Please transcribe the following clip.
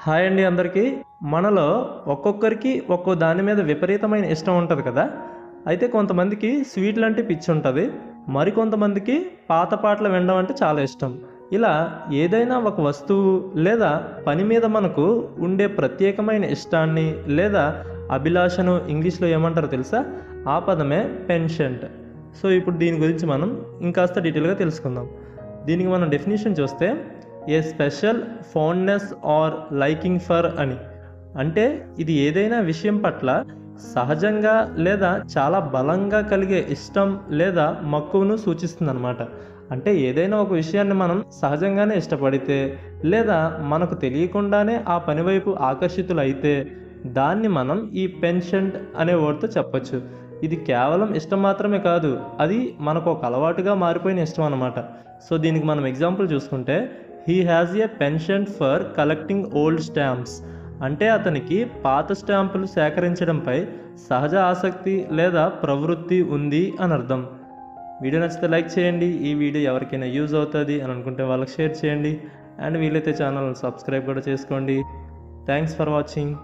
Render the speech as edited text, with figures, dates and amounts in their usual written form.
Hi అండి అందరికీ. మనలో ఒక్కొక్కరికి ఒక్కో దాని మీద విపరీతమైన ఇష్టం ఉంటుంది కదా. అయితే కొంతమందికి స్వీట్లు అంటే పిచ్చి ఉంటుంది, మరికొంతమందికి పాత పాటలు వినడం అంటే చాలా ఇష్టం. ఇలా ఏదైనా ఒక వస్తువు లేదా పని మీద మనకు ఉండే ప్రత్యేకమైన ఇష్టాన్ని లేదా అభిలాషను ఇంగ్లీష్లో ఏమంటారో తెలుసా? ఆ పదమే పెన్షెంట్. సో ఇప్పుడు దీని గురించి మనం ఇంకాస్త డీటెయిల్గా తెలుసుకుందాం. దీనికి మనం డెఫినేషన్ చూస్తే ఏ special fondness are liking for అని, అంటే ఇది ఏదైనా విషయం పట్ల సహజంగా లేదా చాలా బలంగా కలిగే ఇష్టం లేదా మక్కువను సూచిస్తుంది అనమాట. అంటే ఏదైనా ఒక విషయాన్ని మనం సహజంగానే ఇష్టపడితే లేదా మనకు తెలియకుండానే ఆ పని వైపు ఆకర్షితులైతే దాన్ని మనం ఈ పెన్షెంట్ అనే వర్డ్తో చెప్పచ్చు. ఇది కేవలం ఇష్టం మాత్రమే కాదు, అది మనకు ఒక అలవాటుగా మారిపోయిన ఇష్టం అనమాట. సో దీనికి మనం ఎగ్జాంపుల్ చూసుకుంటే, he has a penchant for collecting old stamps, అంటే అతనికి పాత స్టాంపులు సేకరించడంపై సహజ ఆసక్తి లేదా ప్రవృత్తి ఉంది అని అర్థం. వీడియో నచ్చితే లైక్ చేయండి. ఈ వీడియో ఎవరికైనా యూజ్ అవుతుంది అని అనుకుంటే వాళ్ళకి షేర్ చేయండి. అండ్ వీలైతే ఛానల్ సబ్స్క్రైబ్ కూడా చేసుకోండి. Thanks for watching.